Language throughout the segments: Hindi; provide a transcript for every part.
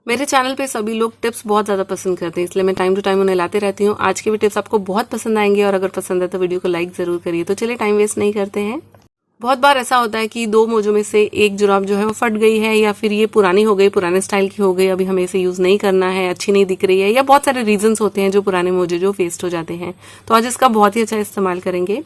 मेरे चैनल पे सभी लोग टिप्स बहुत ज़्यादा पसंद करते हैं, इसलिए मैं टाइम टू टाइम उन्हें लाते रहती हूँ। आज के भी टिप्स आपको बहुत पसंद आएंगे और अगर पसंद है तो वीडियो को लाइक ज़रूर करिए। तो चलिए टाइम वेस्ट नहीं करते हैं। बहुत बार ऐसा होता है कि दो मोजों में से एक जुराब जो है वो फट गई है या फिर ये पुरानी हो गई, पुराने स्टाइल की हो गई, अभी हमें इसे यूज़ नहीं करना है, अच्छी नहीं दिख रही है, या बहुत सारे रीजंस होते हैं जो पुराने मोजे जो वेस्ट हो जाते हैं। तो आज इसका बहुत ही अच्छा इस्तेमाल करेंगे।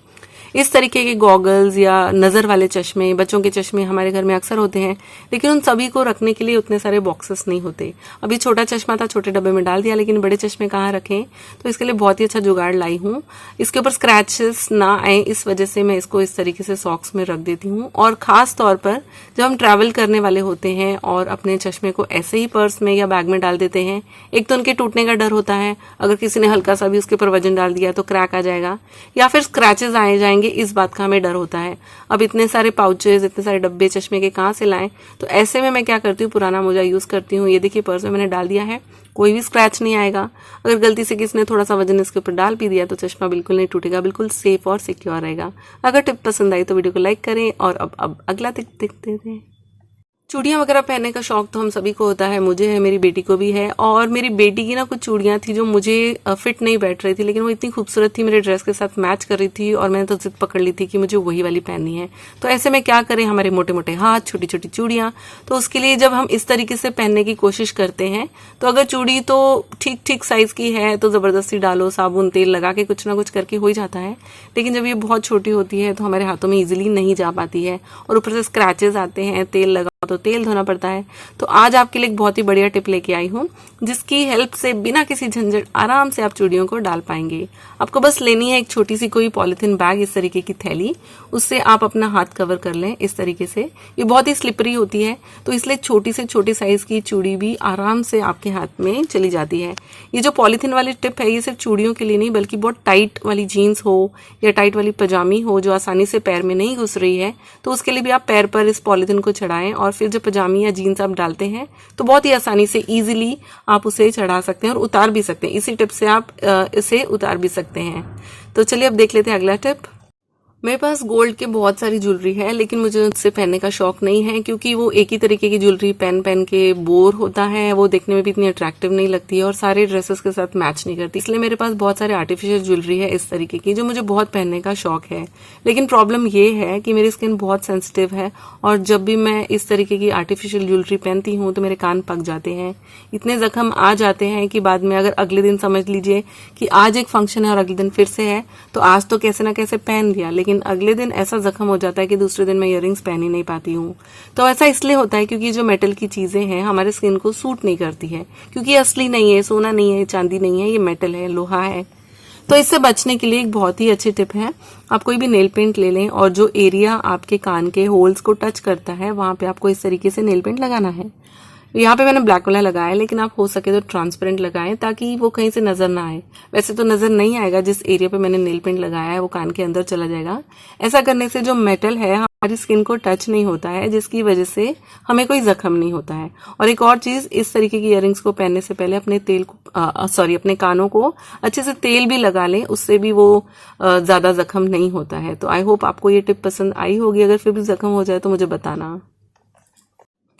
इस तरीके के गॉगल्स या नज़र वाले चश्मे, बच्चों के चश्मे हमारे घर में अक्सर होते हैं, लेकिन उन सभी को रखने के लिए उतने सारे बॉक्सेस नहीं होते। अभी छोटा चश्मा था, छोटे डब्बे में डाल दिया, लेकिन बड़े चश्मे कहाँ रखें, तो इसके लिए बहुत ही अच्छा जुगाड़ लाई हूँ। इसके ऊपर स्क्रैचेस ना आए इस वजह से मैं इसको इस तरीके से सॉक्स में रख देती हूँ। और ख़ास तौर पर जब हम ट्रैवल करने वाले होते हैं और अपने चश्मे को ऐसे ही पर्स में या बैग में डाल देते हैं, एक तो उनके टूटने का डर होता है, अगर किसी ने हल्का सा भी उसके ऊपर वजन डाल दिया तो क्रैक आ जाएगा या फिर स्क्रैचेस आए जाएंगे, इस बात का हमें डर होता है। अब इतने सारे पाउचेस, इतने सारे डब्बे चश्मे के कहाँ से लाएं, तो ऐसे में मैं क्या करती हूँ, पुराना मोजा यूज़ करती हूँ। ये देखिए पर्स में मैंने डाल दिया है, कोई भी स्क्रैच नहीं आएगा। अगर गलती से किसी ने थोड़ा सा वजन इसके ऊपर डाल भी दिया तो चश्मा बिल्कुल नहीं टूटेगा, बिल्कुल सेफ और सिक्योर रहेगा। अगर टिप पसंद आई तो वीडियो को लाइक करें और अब अगला टिप देखते हैं। चूड़ियाँ वगैरह पहनने का शौक तो हम सभी को होता है, मुझे है, मेरी बेटी को भी है। और मेरी बेटी की ना कुछ चूड़ियाँ थी जो मुझे फिट नहीं बैठ रही थी, लेकिन वो इतनी खूबसूरत थी, मेरे ड्रेस के साथ मैच कर रही थी और मैंने तो जिद पकड़ ली थी कि मुझे वही वाली पहननी है। तो ऐसे में क्या करें, हमारे मोटे मोटे हाथ, छोटी छोटी चूड़ियाँ, तो उसके लिए जब हम इस तरीके से पहनने की कोशिश करते हैं तो अगर चूड़ी तो ठीक ठीक साइज़ की है तो ज़बरदस्ती डालो, साबुन तेल लगा के कुछ ना कुछ करके हो ही जाता है। लेकिन जब ये बहुत छोटी होती है तो हमारे हाथों में ईजिली नहीं जा पाती है और ऊपर से स्क्रैचेस आते हैं, तेल लगा तो तेल धोना पड़ता है। तो आज आपके लिए एक बहुत ही बढ़िया टिप लेके आई हूँ, जिसकी हेल्प से बिना किसी झंझट आराम से आप चूड़ियों को डाल पाएंगे। आपको बस लेनी है एक छोटी सी कोई पॉलिथीन बैग, इस तरीके की थैली, उससे आप अपना हाथ कवर कर लें इस तरीके से। ये बहुत ही स्लिपरी होती है तो इसलिए छोटी से छोटी साइज की चूड़ी भी आराम से आपके हाथ में चली जाती है। ये जो पॉलिथीन वाली टिप है ये सिर्फ चूड़ियों के लिए नहीं, बल्कि बहुत टाइट वाली जीन्स हो या टाइट वाली पजामी हो जो आसानी से पैर में नहीं घुस रही है, तो उसके लिए भी आप पैर पर इस पॉलिथीन को चढ़ाएं और फिर जब पजामी या जीन्स आप डालते हैं तो बहुत ही आसानी से इजीली आप उसे चढ़ा सकते हैं और उतार भी सकते हैं। इसी टिप से आप इसे उतार भी सकते हैं। तो चलिए अब देख लेते हैं अगला टिप। मेरे पास गोल्ड के बहुत सारी ज्वेलरी है, लेकिन मुझे उससे पहनने का शौक नहीं है, क्योंकि वो एक ही तरीके की ज्वेलरी पहन पहन के बोर होता है, वो देखने में भी इतनी अट्रैक्टिव नहीं लगती है और सारे ड्रेसेस के साथ मैच नहीं करती। इसलिए मेरे पास बहुत सारे आर्टिफिशियल ज्वेलरी है इस तरीके की जो मुझे बहुत पहनने का शौक है। लेकिन प्रॉब्लम ये है कि मेरी स्किन बहुत सेंसिटिव है और जब भी मैं इस तरीके की आर्टिफिशियल ज्वेलरी पहनती हूँ तो मेरे कान पक जाते हैं, इतने जख्म आ जाते हैं कि बाद में अगर अगले दिन समझ लीजिए कि आज एक फंक्शन है और अगले दिन फिर से है, तो आज तो कैसे ना कैसे पहन लिया, लेकिन अगले दिन ऐसा जख्म हो जाता है कि दूसरे दिन मैं इयररिंग्स पहन ही नहीं पाती हूँ। तो ऐसा इसलिए होता है क्योंकि जो मेटल की चीजें हैं हमारे स्किन को सूट नहीं करती है, क्योंकि असली नहीं है, सोना नहीं है, चांदी नहीं है, ये मेटल है, लोहा है। तो इससे बचने के लिए एक बहुत ही अच्छी टिप है, आप कोई भी नेल पेंट ले लें और जो एरिया आपके कान के होल्स को टच करता है वहां पे आपको इस तरीके से नेल पेंट लगाना है। यहाँ पे मैंने ब्लैक वाला लगाया है, लेकिन आप हो सके तो ट्रांसपेरेंट लगाएं ताकि वो कहीं से नजर ना आए। वैसे तो नजर नहीं आएगा, जिस एरिया पे मैंने नेल पेंट लगाया है वो कान के अंदर चला जाएगा। ऐसा करने से जो मेटल है हमारी स्किन को टच नहीं होता है, जिसकी वजह से हमें कोई जख्म नहीं होता है। और एक और चीज, इस तरीके की इयररिंग्स को पहनने से पहले अपने तेल को अपने कानों को अच्छे से तेल भी लगा लें, उससे भी वो ज्यादा जख्म नहीं होता है। तो आई होप आपको ये टिप पसंद आई होगी। अगर फिर भी जख्म हो जाए तो मुझे बताना,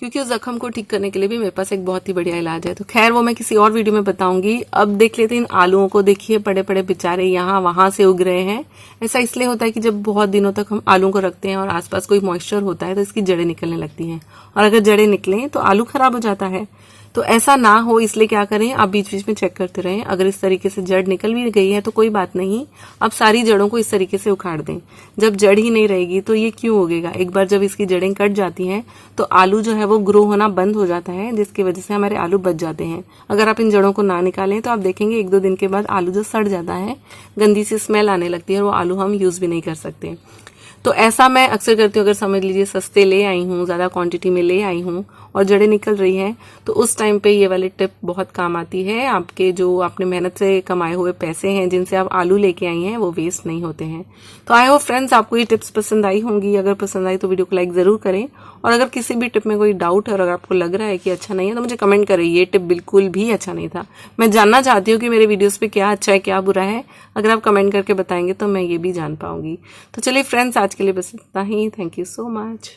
क्योंकि उस जख्म को ठीक करने के लिए भी मेरे पास एक बहुत ही बढ़िया इलाज है। तो खैर वो मैं किसी और वीडियो में बताऊंगी। अब देख लेते हैं इन आलूओं को। देखिए बड़े बड़े बेचारे यहाँ वहां से उग रहे हैं। ऐसा इसलिए होता है कि जब बहुत दिनों तक हम आलूओं को रखते हैं और आसपास कोई मॉइस्चर होता है तो इसकी जड़ें निकलने लगती हैं, और अगर जड़ें निकलें तो आलू खराब हो जाता है। तो ऐसा ना हो इसलिए क्या करें, आप बीच बीच में चेक करते रहें। अगर इस तरीके से जड़ निकल भी गई है तो कोई बात नहीं, आप सारी जड़ों को इस तरीके से उखाड़ दें। जब जड़ ही नहीं रहेगी तो ये क्यों उगेगा। एक बार जब इसकी जड़ें कट जाती हैं तो आलू जो है वो ग्रो होना बंद हो जाता है, जिसकी वजह से हमारे आलू बच जाते हैं। अगर आप इन जड़ों को ना निकालें तो आप देखेंगे 1-2 दिन के बाद आलू जो सड़ जाता है, गंदी सी स्मेल आने लगती है और वो आलू हम यूज भी नहीं कर सकते। तो ऐसा मैं अक्सर करती हूँ। अगर समझ लीजिए सस्ते ले आई हूँ, ज़्यादा क्वांटिटी में ले आई हूँ और जड़ें निकल रही हैं, तो उस टाइम पे ये वाली टिप बहुत काम आती है। आपके जो आपने मेहनत से कमाए हुए पैसे हैं जिनसे आप आलू लेके आई हैं वो वेस्ट नहीं होते हैं। तो आई होप फ्रेंड्स आपको ये टिप्स पसंद आई होंगी। अगर पसंद आई तो वीडियो को लाइक ज़रूर करें, और अगर किसी भी टिप में कोई डाउट है और अगर आपको लग रहा है कि अच्छा नहीं है तो मुझे कमेंट करें, ये टिप बिल्कुल भी अच्छा नहीं था। मैं जानना चाहती हूँ कि मेरे वीडियोस पे क्या अच्छा है क्या बुरा है। अगर आप कमेंट करके बताएंगे तो मैं ये भी जान पाऊंगी। तो चलिए फ्रेंड्स आज के लिए बस इतना ही। Thank you so much.